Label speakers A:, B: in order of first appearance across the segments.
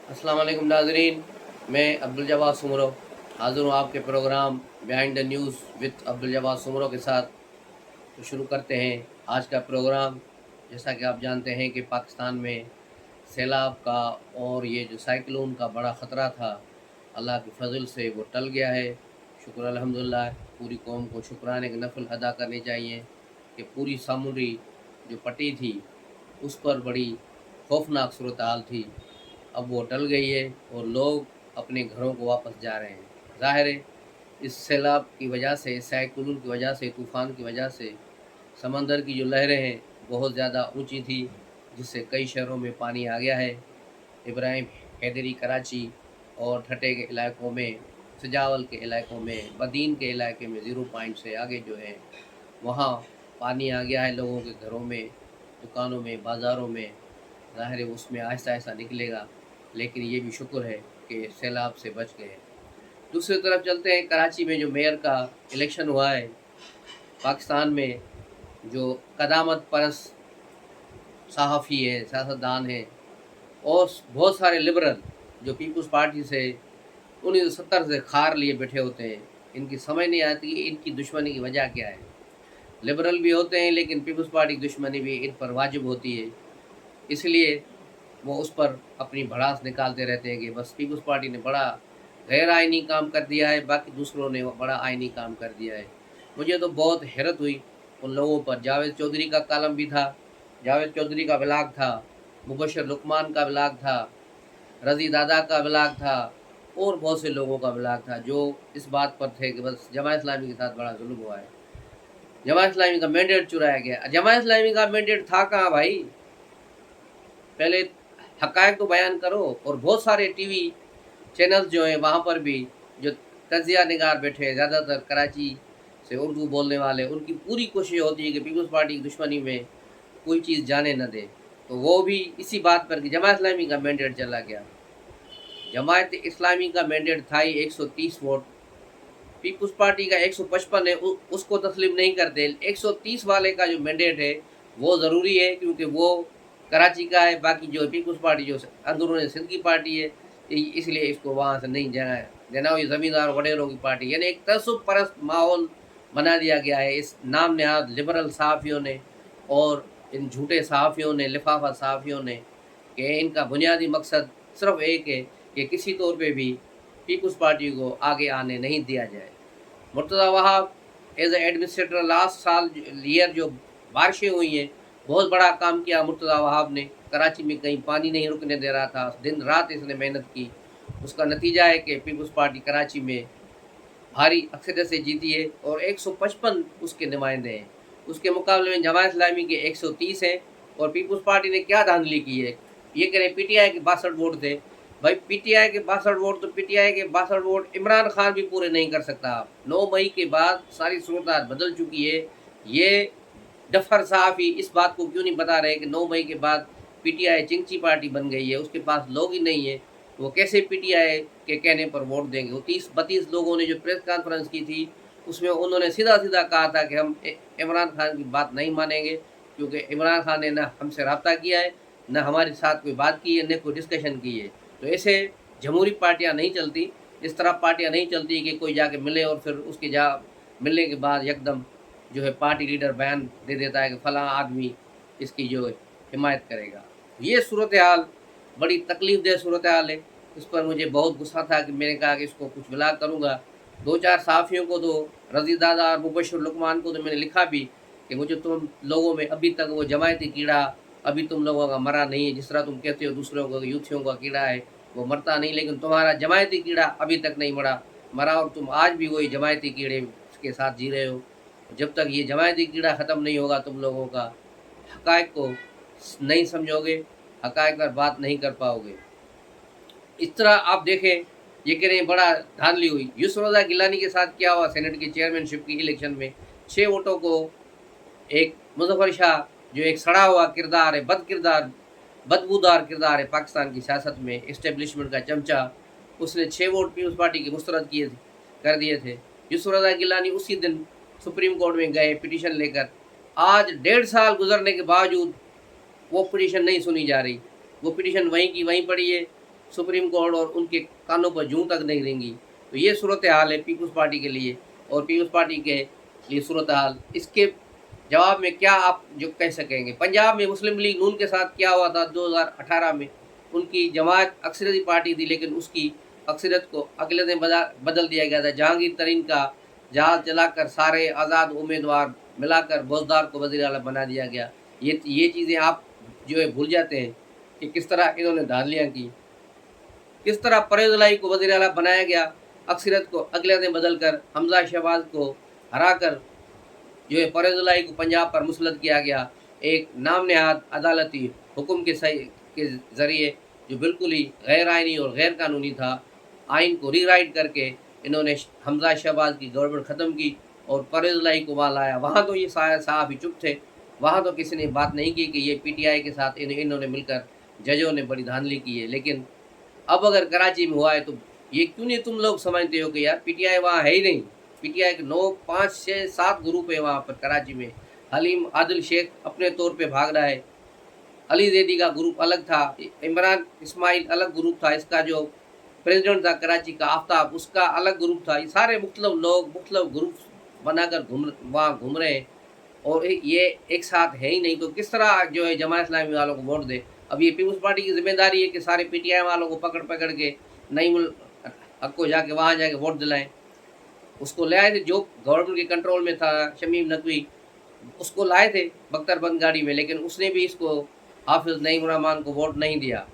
A: अस्सलाम वालेकुम नाजरीन, मैं अब्दुल जवाद सुमरो हाज़िर हूँ आपके programme behind the news with Abdul Jawad Soomro के साथ। तो शुरू करते हैं आज का प्रोग्राम। जैसा कि आप जानते हैं कि पाकिस्तान में सैलाब का और ये जो साइक्लोन का बड़ा ख़तरा था, अल्लाह के फजल से वो टल गया है। शुक्र अल्हम्दुलिल्लाह। पूरी कौम को शुक्राने की नफल अदा करनी चाहिए कि पूरी सामुद्री जो पट्टी थी उस पर बड़ी खौफनाक सूरत हाल थी, अब वो टल गई है और लोग अपने घरों को वापस जा रहे हैं। ज़ाहिर है इस सैलाब की वजह से, इस साइक्लोन की वजह से, तूफ़ान की वजह से समंदर की जो लहरें हैं बहुत ज़्यादा ऊंची थी, जिससे कई शहरों में पानी आ गया है। इब्राहिम हैदरी कराची और ठटे के इलाकों में, सजावल के इलाकों में, बदीन के इलाके में 0 पॉइंट से आगे जो है वहाँ पानी आ गया है लोगों के घरों में, दुकानों में, बाज़ारों में। ज़ाहिर है उसमें आहिस्ता आहिस्ता निकलेगा, लेकिन ये भी शुक्र है कि सैलाब से बच गए। दूसरी तरफ चलते हैं, कराची में जो मेयर का इलेक्शन हुआ है, पाकिस्तान में जो कदामत परस्त सहाफ़ी है, सियासतदान है और बहुत सारे लिबरल जो पीपल्स पार्टी से 1970 से खार लिए बैठे होते हैं, इनकी समझ नहीं आती कि इनकी दुश्मनी की वजह क्या है। लिबरल भी होते हैं लेकिन पीपल्स पार्टी की दुश्मनी भी इन पर वाजिब होती है, इसलिए वो उस पर अपनी भड़ास निकालते रहते हैं कि बस पीपल्स पार्टी ने बड़ा गैर आइनी काम कर दिया है, बाकी दूसरों ने बड़ा आइनी काम कर दिया है। मुझे तो बहुत हैरत हुई उन लोगों पर। जावेद चौधरी का कालम भी था, जावेद चौधरी का ब्लाग था, मुबशर लुकमान का ब्लाग था, रज़ी दादा का ब्लाग था और बहुत से लोगों का ब्लाग था जो इस बात पर थे कि बस जमात इस्लामी के साथ बड़ा जुल्म हुआ है, जमात इस्लामी का मैंडेट चुराया गया। जमात इस्लामी का मैंडेट था कहाँ भाई? पहले हक़ाइक़ तो बयान करो। और बहुत सारे टीवी चैनल्स जो हैं वहाँ पर भी जो तजिया निगार बैठे हैं, ज़्यादातर कराची से उर्दू बोलने वाले, उनकी पूरी कोशिश होती है कि पीपल्स पार्टी की दुश्मनी में कोई चीज़ जाने न दे। तो वो भी इसी बात पर कि जमात इस्लामी का मैंडेट चला गया। जमात इस्लामी का मैंडेट था ही 130 वोट, पीपल्स पार्टी का 155 है, उसको तस्लीम नहीं करते। 130 वाले का जो मैंडेट है वो ज़रूरी है क्योंकि वो कराची का है, बाकी जो पीपल्स पार्टी जो अंदरूनी सिंध की पार्टी है, इसलिए इसको वहाँ से नहीं जाना है। देना ये ज़मींदार वडेरों की पार्टी, यानी एक तसब परस्त माहौल बना दिया गया है इस नाम नहाद लिबरल सहाफ़ियों ने और इन झूठे सहाफ़ियों ने, लिफाफा सहाफ़ियों ने, कि इनका बुनियादी मकसद सिर्फ एक है कि किसी तौर पे भी पीपल्स पार्टी को आगे आने नहीं दिया जाए। Murtaza Wahab as administrator last साल ईयर जो बारिशें हुई हैं, बहुत बड़ा काम किया मुर्तज़ा वहाब ने। कराची में कहीं पानी नहीं रुकने दे रहा था, दिन रात इसने मेहनत की। उसका नतीजा है कि पीपल्स पार्टी कराची में भारी अक्सरियत से जीती है और 155 उसके नुमाइंदे हैं। उसके मुकाबले में जमात इस्लामी के 130 हैं। और पीपल्स पार्टी ने क्या धांधली की है, ये करें पीटीआई के 62 वोट थे। भाई पीटीआई के 62 वोट, तो पीटीआई के 62 वोट इमरान खान भी पूरे नहीं कर सकता। आप 9 मई के बाद सारी सूरत बदल चुकी है। ये डफर सहाफ़ी इस बात को क्यों नहीं बता रहे कि 9 मई के बाद पीटीआई चिंची पार्टी बन गई है, उसके पास लोग ही नहीं है, वो कैसे पीटीआई के कहने पर वोट देंगे। वो 30-32 लोगों ने जो प्रेस कॉन्फ्रेंस की थी उसमें उन्होंने सीधा सीधा कहा था कि हम इमरान खान की बात नहीं मानेंगे, क्योंकि इमरान खान ने ना हमसे रब्ता किया है, न हमारे साथ कोई बात की है, न कोई डिस्कशन की है। तो ऐसे जमहूरी पार्टियां नहीं चलती, इस तरह पार्टियां नहीं चलती कि कोई जाके मिले और फिर उसके मिलने के बाद यकदम जो है पार्टी लीडर बयान दे देता है कि फ़लाँ आदमी इसकी जो हिमायत करेगा। ये सूरत हाल बड़ी तकलीफ़ दह सूरत हाल है। इस पर मुझे बहुत गुस्सा था कि मैंने कहा कि इसको कुछ ब्लाग करूँगा। 2-4 सहाफ़ियों को तो, रज़ी दादा और मुबशर लुकमान को तो मैंने लिखा भी कि मुझे तुम लोगों में अभी तक वो जमायती कीड़ा अभी तुम लोगों का मरा नहीं है। जिस तरह तुम कहते हो दूसरों को यूथियों का कीड़ा है वो मरता नहीं, लेकिन तुम्हारा जमायती कीड़ा अभी तक नहीं मरा और तुम आज भी वही जमायती कीड़े के साथ जी रहे हो। जब तक ये जमायती कीड़ा ख़त्म नहीं होगा, तुम लोगों का हक़ाइक़ को नहीं समझोगे, हक़ाइक़ पर बात नहीं कर पाओगे। इस तरह आप देखें, ये कह रहे हैं बड़ा धांधली हुई। यूसुफ रज़ा गिलानी के साथ क्या हुआ सेनेट की चेयरमैनशिप की इलेक्शन में? 6 वोटों को एक मुज़फ़्फ़र शाह जो एक सड़ा हुआ किरदार है, बदबूदार किरदार है पाकिस्तान की सियासत में, इस्टेब्लिशमेंट का चमचा, उसने 6 वोट पीपल्स पार्टी के मुस्तरद कर दिए थे। यूसुफ रज़ा गिलानी उसी दिन सुप्रीम कोर्ट में गए पिटीशन लेकर। आज 1.5 साल गुजरने के बावजूद वो पिटीशन नहीं सुनी जा रही, वो पिटीशन वहीं की वहीं पड़ी है। सुप्रीम कोर्ट और उनके कानों पर जूं तक नहीं देंगी। तो ये सूरत हाल है पीपल्स पार्टी के लिए, और पीपल्स पार्टी के लिए सूरत हाल। इसके जवाब में क्या आप जो कह सकेंगे? पंजाब में मुस्लिम लीग नून के साथ क्या हुआ था 2018 में? उनकी जमात अक्सरियती पार्टी थी, लेकिन उसकी अक्सरियत को अगले दिन बदल दिया गया था। जहांगीर तरीन का जहाज चलाकर सारे आज़ाद उम्मीदवार मिलाकर बोजदार को वज़ीर आला बना दिया गया। ये चीज़ें आप जो है भूल जाते हैं कि किस तरह इन्होंने धांधलियाँ की, किस तरह परवेज़ इलाही को वज़ीर आला बनाया गया, अक्सरियत को अगले दिन बदल कर हमजा शहबाज को हराकर जो है परवेज़ इलाही को पंजाब पर मुसलत किया गया एक नाम नहाद अदालती हुक्म के ज़रिए, जो बिल्कुल ही गैर आइनी और गैर कानूनी था। आइन को रीराइट करके इन्होंने हमजा शहबाज की गवर्नमेंट ख़त्म की और परवेज़ इलाही को वहाँ लाया। वहाँ तो ये साहब ही चुप थे, वहाँ तो किसी ने बात नहीं की कि ये पीटीआई के साथ इन्होंने मिलकर जजों ने बड़ी धांधली की है। लेकिन अब अगर कराची में हुआ है तो ये क्यों नहीं तुम लोग समझते हो कि यार पीटीआई वहाँ है ही नहीं। पीटीआई के 9, 5, 6, 7 ग्रुप है वहाँ पर कराची में। हलीम आदिल शेख अपने तौर पे भाग रहा है, अली जैदी का ग्रुप अलग था, इमरान इस्माइल अलग ग्रुप था, इसका जो प्रेसिडेंट था कराची का आफ्ताब उसका अलग ग्रुप था। ये सारे मुख्तलिफ लोग मुख्तलिफ ग्रुप बनाकर वहाँ घूम रहे हैं और ये एक साथ है ही नहीं। तो किस तरह जो है जमात इस्लामी वालों को वोट दे? अब ये पीपल्स पार्टी की जिम्मेदारी है कि सारे पीटीआई वालों को पकड़ पकड़ के नईमुल हक को जाके वहाँ जाके वोट दिलाएं। उसको ले आए थे जो गवर्नमेंट के कंट्रोल में था, शमीम नकवी, उसको लाए थे बख्तरबंद गाड़ी में, लेकिन उसने भी इसको हाफिज़ नईम रहमान को वोट नहीं दिया।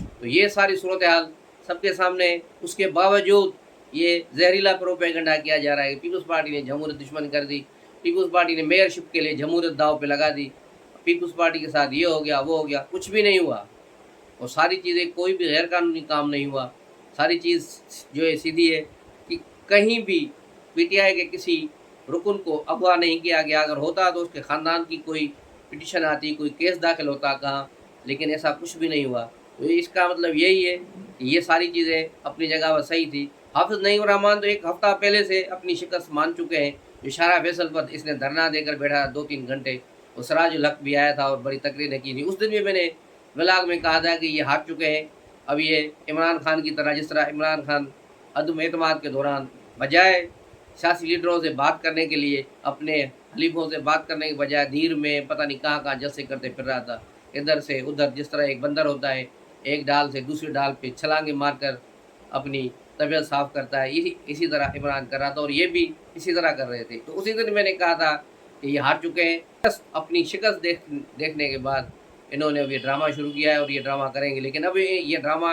A: तो ये सारी सूरत हाल सबके सामने। उसके बावजूद ये जहरीला प्रोपेगेंडा किया जा रहा है। पीपल्स पार्टी ने जमहूरियत दुश्मन कर दी, पीपल्स पार्टी ने मेयरशिप के लिए जमहूरियत दाव पे लगा दी, पीपल्स पार्टी के साथ ये हो गया वो हो गया। कुछ भी नहीं हुआ और सारी चीज़ें कोई भी गैर कानूनी काम नहीं हुआ। सारी चीज़ जो है सीधी है कि कहीं भी पीटीआई के किसी रुकन को अगवा नहीं किया गया। अगर होता तो उसके ख़ानदान की कोई पिटिशन आती, कोई केस दाखिल होता कहाँ, लेकिन ऐसा कुछ भी नहीं हुआ। तो इसका मतलब यही है कि ये सारी चीज़ें अपनी जगह पर सही थी। हाफिज़ नईम रहमान तो एक हफ़्ता पहले से अपनी शिकस्त मान चुके हैं। जो शारा फैसल पर इसने धरना देकर बैठा 2-3 घंटे, वो सिराजुल हक भी आया था और बड़ी तकरीरें की थी। उस दिन भी मैंने व्लॉग में कहा था कि ये हार चुके हैं। अब ये इमरान खान की तरह, जिस तरह इमरान खान अदम एतमाद के दौरान बजाय सियासी लीडरों से बात करने के लिए, अपने हलीफों से बात करने के बजाय धीर में पता नहीं कहाँ कहाँ जलसे करते फिर रहा था, इधर से उधर। जिस तरह एक बंदर होता है एक डाल से दूसरी डाल पे छलांगे मारकर अपनी तबीयत साफ़ करता है, इसी तरह इमरान कर रहा था और ये भी इसी तरह कर रहे थे। तो उसी दिन मैंने कहा था कि ये हार चुके हैं। बस अपनी शिकस्त देखने के बाद इन्होंने अब ये ड्रामा शुरू किया है और ये ड्रामा करेंगे, लेकिन अब ये ड्रामा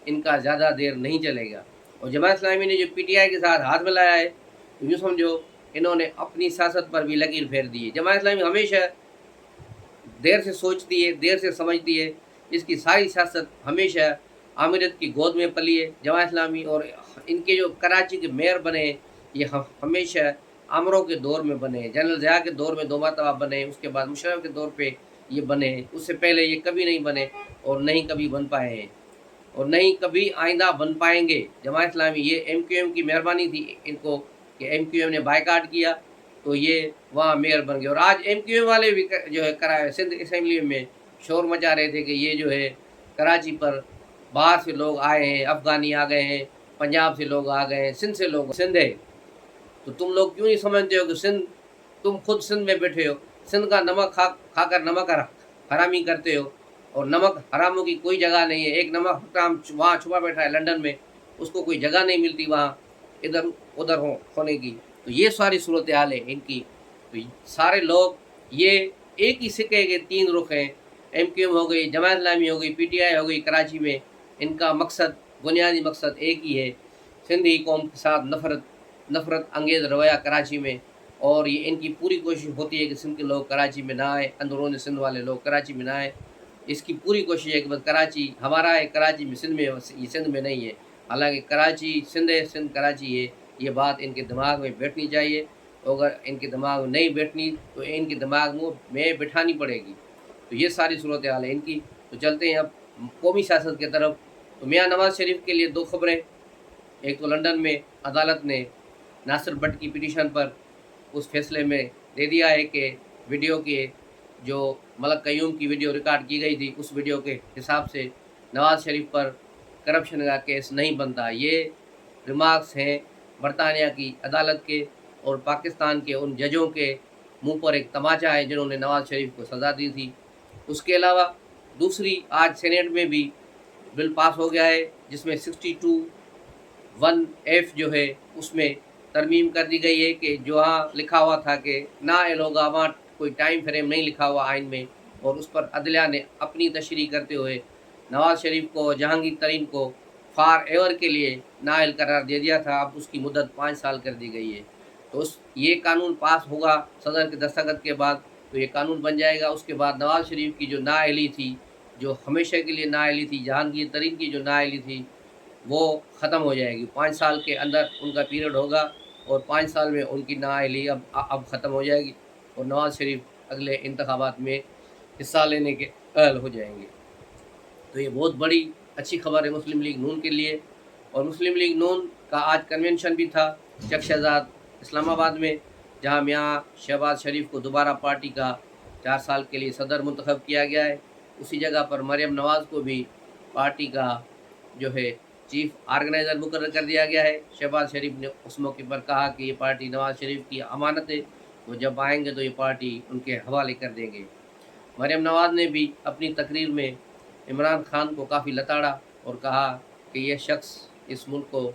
A: इनका ज़्यादा देर नहीं चलेगा। और जमात इस्लामी ने जो पीटीआई के साथ हाथ मिलाया है, तो यूँ समझो इन्होंने अपनी सियासत पर भी लकीर फेर दी है। जमात इस्लामी हमेशा देर से सोचती है, देर से समझती है। इसकी सारी सियासत हमेशा आमिरत की गोद में पली है जमात इस्लामी। और इनके जो कराची के मेयर बने ये हमेशा आमरों के दौर में बने, जनरल ज़िया के दौर में 2 मरतबा बने, उसके बाद मुशर्रफ के दौर पे ये बने, उससे पहले ये कभी नहीं बने और नहीं कभी बन पाए हैं और नहीं कभी आइंदा बन पाएंगे। जमात इस्लामी ये MQM की मेहरबानी थी इनको कि MQM ने बायकाट किया तो ये वहाँ मेयर बन गए। और आज MQM वाले भी जो है कराए सिंध असम्बली में शोर मचा रहे थे कि ये जो है कराची पर बाहर से लोग आए हैं, अफ़गानी आ गए हैं, पंजाब से लोग आ गए हैं, सिंध से लोग, सिंध है तो तुम लोग क्यों नहीं समझते हो कि सिंध, तुम खुद सिंध में बैठे हो, सिंध का नमक खाकर नमक हरामी करते हो और नमक हरामों की कोई जगह नहीं है। एक नमक हराम वहाँ छुपा बैठा है लंदन में, उसको कोई जगह नहीं मिलती वहाँ इधर उधर होने की। तो ये सारी सूरत हाल है इनकी। तो सारे लोग ये एक ही सिक्के के 3 रुख हैं। MQM हो गई, जमात इस्लामी हो गई, PTI हो गई कराची में। इनका मकसद, बुनियादी मकसद एक ही है, सिंधी कौम के साथ नफ़रत अंगेज़ रवैया कराची में। और ये इनकी पूरी कोशिश होती है कि सिंध के लोग कराची में ना आए, अंदरूनी सिंध वाले लोग कराची में ना आए। इसकी पूरी कोशिश है कि बस कराची हमारा है, कराची में सिंध में, ये सिंध में नहीं है। हालांकि कराची सिंध है, सिंध कराची है, ये बात इनके दिमाग में बैठनी चाहिए। अगर इनके दिमाग में नहीं बैठनी तो इनके दिमाग में बिठानी पड़ेगी। तो ये सारी सूरत हाल है इनकी। तो चलते हैं अब कौमी सियासत की तरफ। तो मियाँ नवाज़ शरीफ के लिए 2 खबरें। एक तो लंदन में अदालत ने नासिर भट्ट की पिटीशन पर उस फैसले में दे दिया है कि वीडियो के जो मलक क़य्यूम की वीडियो रिकॉर्ड की गई थी, उस वीडियो के हिसाब से नवाज़ शरीफ पर کرپشن کا کیس نہیں بنتا۔ یہ ریمارکس ہیں برطانیہ کی عدالت کے اور پاکستان کے ان ججوں کے منہ پر ایک تماچا ہے جنہوں نے نواز شریف کو سزا دی تھی۔ اس کے علاوہ دوسری آج سینیٹ میں بھی بل پاس ہو گیا ہے جس میں 62(1)F جو ہے اس میں ترمیم کر دی گئی ہے کہ جو ہاں لکھا ہوا تھا کہ نااہل ہوگا، وہاں کوئی ٹائم فریم نہیں لکھا ہوا آئین میں، اور اس پر عدلیہ نے اپنی تشریح کرتے ہوئے نواز شریف کو، جہانگیر ترین کو فار ایور کے لیے نااہل قرار دے دیا تھا۔ اب اس کی مدت 5 سال کر دی گئی ہے۔ تو یہ قانون پاس ہوگا صدر کے دستخط کے بعد تو یہ قانون بن جائے گا۔ اس کے بعد نواز شریف کی جو نااہلی تھی، جو ہمیشہ کے لیے نااہلی تھی، جہانگیر ترین کی جو نااہلی تھی وہ ختم ہو جائے گی۔ 5 سال کے اندر ان کا پیریڈ ہوگا اور 5 سال میں ان کی نااہلی اب ختم ہو جائے گی اور نواز شریف اگلے انتخابات میں حصہ لینے کے اہل ہو جائیں گے۔ تو یہ بہت بڑی اچھی خبر ہے مسلم لیگ نون کے لیے۔ اور مسلم لیگ نون کا آج کنونشن بھی تھا چک شہزاد اسلام آباد میں، جہاں میاں شہباز شریف کو دوبارہ پارٹی کا 4 سال کے لیے صدر منتخب کیا گیا ہے۔ اسی جگہ پر مریم نواز کو بھی پارٹی کا جو ہے چیف آرگنائزر مقرر کر دیا گیا ہے۔ شہباز شریف نے اس موقع پر کہا کہ یہ پارٹی نواز شریف کی امانت ہے، وہ جب آئیں گے تو یہ پارٹی ان کے حوالے کر دیں گے۔ مریم نواز نے بھی اپنی تقریر میں عمران خان کو کافی لتاڑا اور کہا کہ یہ شخص اس ملک کو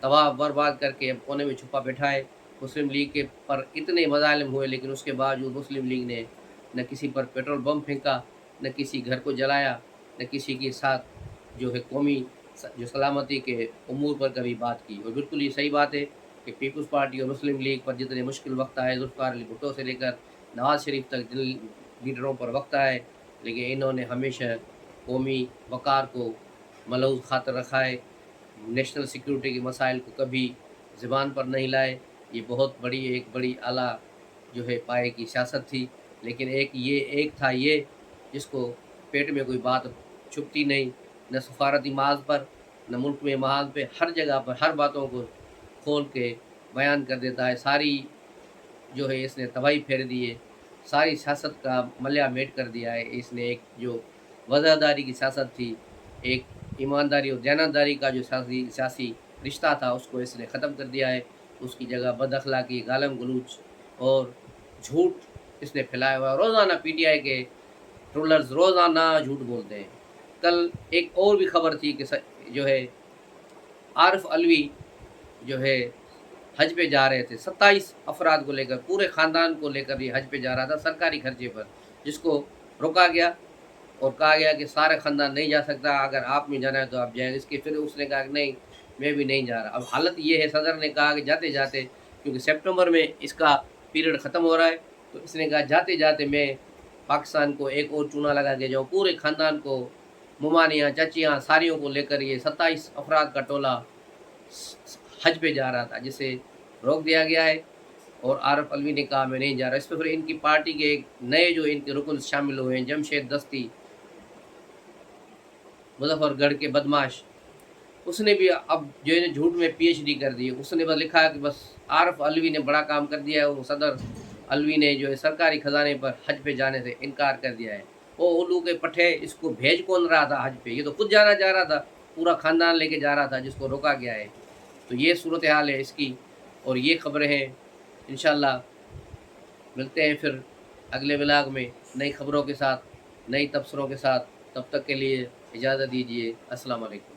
A: تباہ برباد کر کے کونے میں چھپا بیٹھا ہے۔ مسلم لیگ کے پر اتنے مظالم ہوئے لیکن اس کے باوجود مسلم لیگ نے نہ کسی پر پیٹرول بم پھینکا، نہ کسی گھر کو جلایا، نہ کسی کے ساتھ جو ہے قومی جو سلامتی کے امور پر کبھی بات کی۔ اور بالکل یہ صحیح بات ہے کہ پیپلز پارٹی اور مسلم لیگ پر جتنے مشکل وقت آئے، ذوالفقار علی بھٹو سے لے کر نواز شریف تک جن لیڈروں پر وقت آئے، لیکن انہوں نے ہمیشہ قومی وقار کو ملحوظ خاطر رکھا ہے، نیشنل سیکیورٹی کے مسائل کو کبھی زبان پر نہیں لائے۔ یہ بہت بڑی ایک بڑی اعلیٰ جو ہے پائے کی سیاست تھی، لیکن ایک تھا یہ جس کو پیٹ میں کوئی بات چھپتی نہیں، نہ سفارتی محاذ پر، نہ ملک میں محاذ پہ، ہر جگہ پر ہر باتوں کو کھول کے بیان کر دیتا ہے۔ ساری جو ہے اس نے تباہی پھیر دی ہے، ساری سیاست کا ملیہ میٹ کر دیا ہے اس نے۔ ایک جو وزاداری کی سیاست تھی، ایک ایمانداری اور دیانتداری کا جو سیاسی رشتہ تھا، اس کو اس نے ختم کر دیا ہے۔ اس کی جگہ بد اخلاقی، گالم گلوچ اور جھوٹ اس نے پھیلایا ہوا ہے۔ روزانہ پی ٹی آئی کے ٹرولرز روزانہ جھوٹ بولتے ہیں۔ کل ایک اور بھی خبر تھی کہ جو ہے عارف علوی جو ہے حج پہ جا رہے تھے، 27 افراد کو لے کر، پورے خاندان کو لے کر یہ حج پہ جا رہا تھا سرکاری خرچے پر، جس کو روکا گیا اور کہا گیا کہ سارے خاندان نہیں جا سکتا، اگر آپ میں جانا ہے تو آپ جائیں۔ اس کے پھر اس نے کہا کہ نہیں میں بھی نہیں جا رہا۔ اب حالت یہ ہے، صدر نے کہا کہ جاتے جاتے، کیونکہ سپٹمبر میں اس کا پیریڈ ختم ہو رہا ہے، تو اس نے کہا جاتے جاتے میں پاکستان کو ایک اور چونا لگا کے جاؤں، پورے خاندان کو، ممانیاں، چچیاں، ساریوں کو لے کر یہ 27 افراد کا ٹولہ حج پہ جا رہا تھا، جسے روک دیا گیا ہے۔ اور عارف علوی نے کہا میں نہیں جا رہا۔ اس پہ پھر ان کی پارٹی کے ایک نئے جو ان کے رکن شامل ہوئے ہیں، جمشید دستی، مظفر گڑھ کے بدماش، اس نے بھی اب جو ہے جھوٹ میں پی ایچ ڈی کر دی۔ اس نے بس لکھا ہے کہ بس عارف علوی نے بڑا کام کر دیا ہے، وہ صدر علوی نے جو ہے سرکاری خزانے پر حج پہ جانے سے انکار کر دیا ہے۔ وہ الو کے پٹھے، اس کو بھیج کون رہا تھا حج پہ؟ یہ تو خود جانا چاہ رہا تھا، پورا خاندان لے کے جا رہا تھا جس کو روکا گیا ہے۔ تو یہ صورتحال ہے اس کی، اور یہ خبریں ہیں۔ انشاءاللہ ملتے ہیں پھر اگلے ولاگ میں نئی خبروں کے ساتھ، نئی تبصروں کے ساتھ۔ تب تک کے لیے اجازت دیجیے۔ السلام علیکم۔